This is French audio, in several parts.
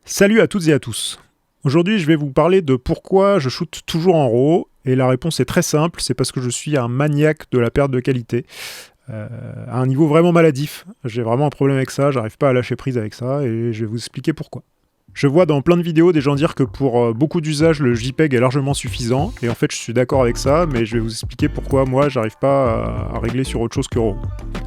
Salut à toutes et à tous. Aujourd'hui, je vais vous parler de pourquoi je shoote toujours en RAW. Et la réponse est très simple, c'est parce que je suis un maniaque de la perte de qualité. À un niveau vraiment maladif. J'ai vraiment un problème avec ça, j'arrive pas à lâcher prise avec ça, et je vais vous expliquer pourquoi. Je vois dans plein de vidéos des gens dire que pour beaucoup d'usages, le JPEG est largement suffisant, et en fait je suis d'accord avec ça, mais je vais vous expliquer pourquoi moi j'arrive pas à régler sur autre chose que RAW.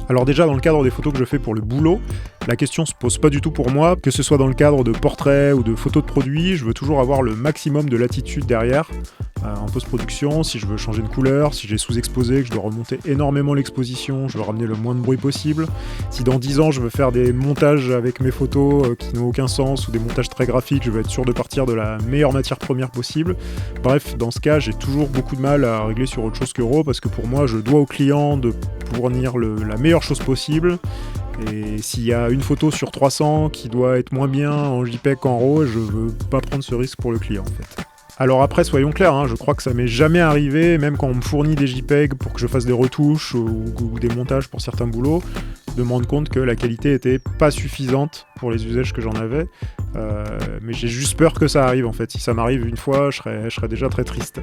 Alors déjà, dans le cadre des photos que je fais pour le boulot, la question se pose pas du tout pour moi, que ce soit dans le cadre de portraits ou de photos de produits, je veux toujours avoir le maximum de latitude derrière, en post-production, si je veux changer de couleur, si j'ai sous-exposé, que je dois remonter énormément l'exposition, je veux ramener le moins de bruit possible. Si dans 10 ans je veux faire des montages avec mes photos qui n'ont aucun sens, ou des montages très graphiques, je veux être sûr de partir de la meilleure matière première possible. Bref, dans ce cas, j'ai toujours beaucoup de mal à régler sur autre chose que RAW, parce que pour moi, je dois au client de fournir la meilleure chose possible. Et s'il y a une photo sur 300 qui doit être moins bien en JPEG qu'en RAW, je veux pas prendre ce risque pour le client en fait. Alors après, soyons clairs, je crois que ça m'est jamais arrivé, même quand on me fournit des JPEG pour que je fasse des retouches ou des montages pour certains boulots, de me rendre compte que la qualité était pas suffisante pour les usages que j'en avais. Mais j'ai juste peur que ça arrive en fait. Si ça m'arrive une fois, je serais déjà très triste.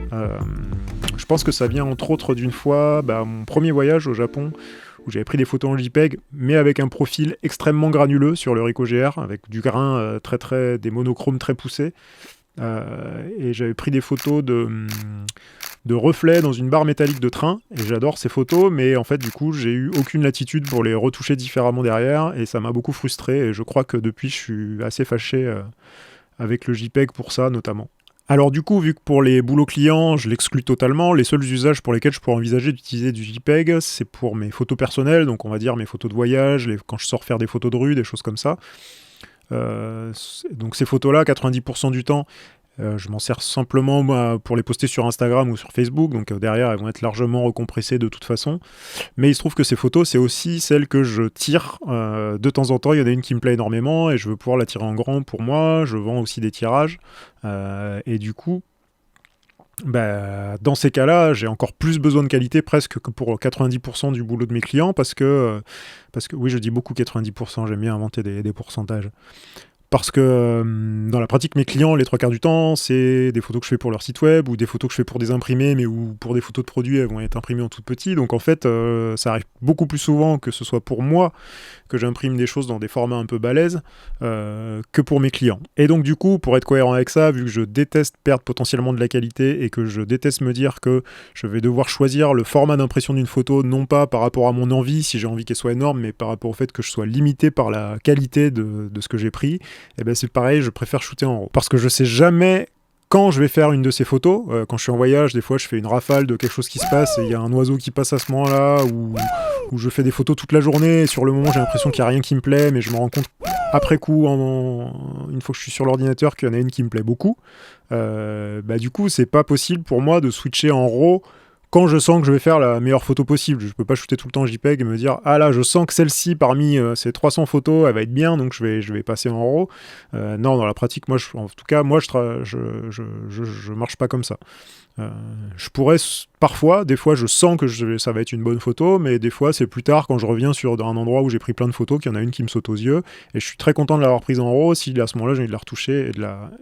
Je pense que ça vient entre autres d'une fois, mon premier voyage au Japon, où j'avais pris des photos en JPEG, mais avec un profil extrêmement granuleux sur le Ricoh GR, avec du grain des monochromes très poussés. Et j'avais pris des photos de reflets dans une barre métallique de train, et j'adore ces photos, mais en fait du coup j'ai eu aucune latitude pour les retoucher différemment derrière, et ça m'a beaucoup frustré, et je crois que depuis je suis assez fâché avec le JPEG pour ça notamment. Alors du coup, vu que pour les boulots clients, je l'exclus totalement, les seuls usages pour lesquels je pourrais envisager d'utiliser du JPEG, c'est pour mes photos personnelles, donc on va dire mes photos de voyage, quand je sors faire des photos de rue, des choses comme ça. Donc ces photos-là, 90% du temps, je m'en sers simplement pour les poster sur Instagram ou sur Facebook, donc derrière elles vont être largement recompressées de toute façon. Mais il se trouve que ces photos, c'est aussi celles que je tire de temps en temps. Il y en a une qui me plaît énormément et je veux pouvoir la tirer en grand pour moi. Je vends aussi des tirages. Et du coup, dans ces cas-là, j'ai encore plus besoin de qualité presque que pour 90% du boulot de mes clients parce que oui, je dis beaucoup 90%, j'aime bien inventer des pourcentages. Parce que dans la pratique, mes clients, les trois quarts du temps, c'est des photos que je fais pour leur site web ou des photos que je fais pour des imprimés, mais ou pour des photos de produits, elles vont être imprimées en tout petit. Donc en fait, ça arrive beaucoup plus souvent que ce soit pour moi que j'imprime des choses dans des formats un peu balèzes que pour mes clients. Et donc du coup, pour être cohérent avec ça, vu que je déteste perdre potentiellement de la qualité et que je déteste me dire que je vais devoir choisir le format d'impression d'une photo, non pas par rapport à mon envie, si j'ai envie qu'elle soit énorme, mais par rapport au fait que je sois limité par la qualité de ce que j'ai pris, et ben c'est pareil, je préfère shooter en RAW. Parce que je sais jamais quand je vais faire une de ces photos. Quand je suis en voyage, des fois je fais une rafale de quelque chose qui se passe et il y a un oiseau qui passe à ce moment-là, ou je fais des photos toute la journée et sur le moment j'ai l'impression qu'il n'y a rien qui me plaît, mais je me rends compte après coup, une fois que je suis sur l'ordinateur, qu'il y en a une qui me plaît beaucoup. Du coup, c'est pas possible pour moi de switcher en RAW quand je sens que je vais faire la meilleure photo possible. Je peux pas shooter tout le temps JPEG et me dire « Ah là, je sens que celle-ci, parmi ces 300 photos, elle va être bien, donc je vais passer en RAW. » Non, dans la pratique, en tout cas, moi, je marche pas comme ça. Je pourrais parfois, des fois, je sens que ça va être une bonne photo, mais des fois, c'est plus tard, quand je reviens sur un endroit où j'ai pris plein de photos, qu'il y en a une qui me saute aux yeux, et je suis très content de l'avoir prise en RAW, si à ce moment-là, j'ai envie de la retoucher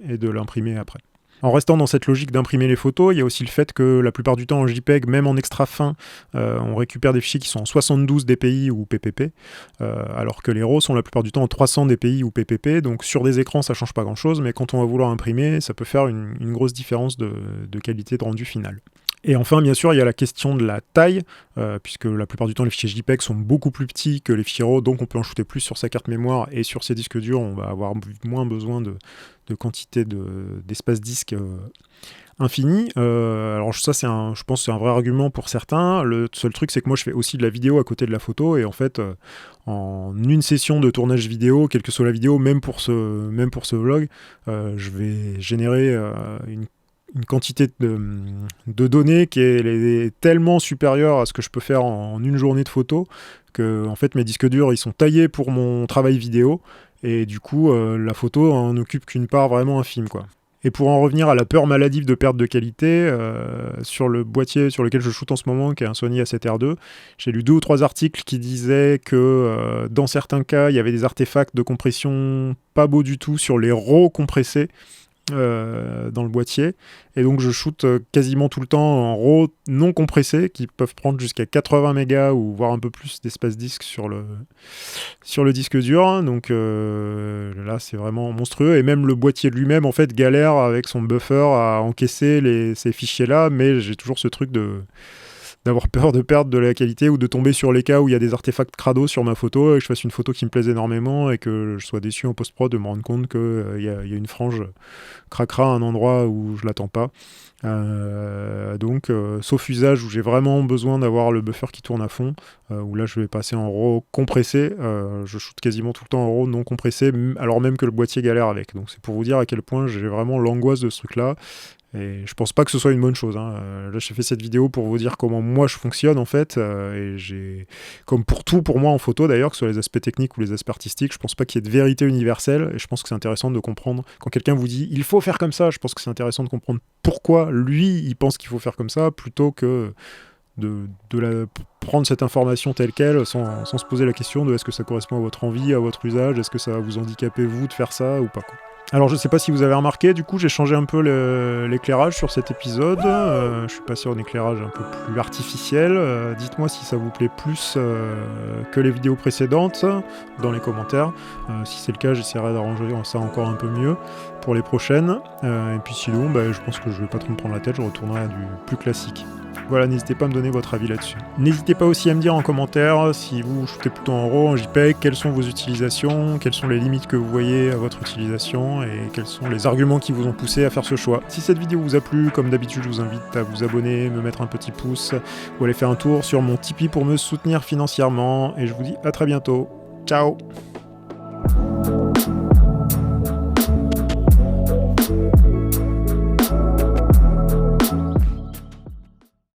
et de l'imprimer après. En restant dans cette logique d'imprimer les photos, il y a aussi le fait que la plupart du temps en JPEG, même en extra fin, on récupère des fichiers qui sont en 72 dpi ou PPP, alors que les RAW sont la plupart du temps en 300 dpi ou PPP, donc sur des écrans ça change pas grand chose, mais quand on va vouloir imprimer, ça peut faire une grosse différence de qualité de rendu final. Et enfin, bien sûr, il y a la question de la taille, puisque la plupart du temps, les fichiers JPEG sont beaucoup plus petits que les fichiers RAW, donc on peut en shooter plus sur sa carte mémoire, et sur ses disques durs, on va avoir moins besoin de quantité d'espace disque infini. Alors ça, je pense que c'est un vrai argument pour certains. Le seul truc, c'est que moi, je fais aussi de la vidéo à côté de la photo, et en fait, en une session de tournage vidéo, quelle que soit la vidéo, même pour ce vlog, je vais générer une quantité de données qui est tellement supérieure à ce que je peux faire en une journée de photo que en fait mes disques durs ils sont taillés pour mon travail vidéo et du coup la photo en occupe qu'une part vraiment infime quoi. Et pour en revenir à la peur maladive de perte de qualité, sur le boîtier sur lequel je shoote en ce moment, qui est un Sony A7R2, j'ai lu 2 ou 3 articles qui disaient que dans certains cas, il y avait des artefacts de compression pas beaux du tout sur les RAW compressés dans le boîtier. Et donc je shoot quasiment tout le temps en RAW non compressés, qui peuvent prendre jusqu'à 80 mégas ou voire un peu plus d'espace disque sur le disque dur. Donc là c'est vraiment monstrueux, et même le boîtier lui-même en fait galère avec son buffer à encaisser ces fichiers là, mais j'ai toujours ce truc d'avoir peur de perdre de la qualité ou de tomber sur les cas où il y a des artefacts crado sur ma photo et que je fasse une photo qui me plaise énormément et que je sois déçu en post-prod de me rendre compte qu'il y a une frange craquera à un endroit où je l'attends pas. Donc, sauf usage où j'ai vraiment besoin d'avoir le buffer qui tourne à fond, où là je vais passer en RAW compressé, je shoot quasiment tout le temps en RAW non compressé, alors même que le boîtier galère avec. Donc c'est pour vous dire à quel point j'ai vraiment l'angoisse de ce truc-là. Et je pense pas que ce soit une bonne chose, hein. Là, j'ai fait cette vidéo pour vous dire comment moi je fonctionne en fait. Et j'ai, comme pour tout pour moi en photo d'ailleurs, que ce soit les aspects techniques ou les aspects artistiques, je pense pas qu'il y ait de vérité universelle. Et je pense que c'est intéressant de comprendre quand quelqu'un vous dit il faut faire comme ça. Je pense que c'est intéressant de comprendre pourquoi lui il pense qu'il faut faire comme ça, plutôt que de prendre cette information telle qu'elle sans se poser la question de est-ce que ça correspond à votre envie, à votre usage, est-ce que ça va vous handicaper vous de faire ça ou pas, quoi. Alors je sais pas si vous avez remarqué, du coup j'ai changé un peu l'éclairage sur cet épisode, je suis passé en éclairage un peu plus artificiel. Dites-moi si ça vous plaît plus que les vidéos précédentes dans les commentaires. Si c'est le cas, j'essaierai d'arranger ça encore un peu mieux pour les prochaines, et puis sinon je pense que je vais pas trop me prendre la tête, je retournerai à du plus classique. Voilà, n'hésitez pas à me donner votre avis là-dessus. N'hésitez pas aussi à me dire en commentaire si vous shootez plutôt en RAW, en JPEG, quelles sont vos utilisations, quelles sont les limites que vous voyez à votre utilisation et quels sont les arguments qui vous ont poussé à faire ce choix. Si cette vidéo vous a plu, comme d'habitude, je vous invite à vous abonner, me mettre un petit pouce ou aller faire un tour sur mon Tipeee pour me soutenir financièrement, et je vous dis à très bientôt. Ciao!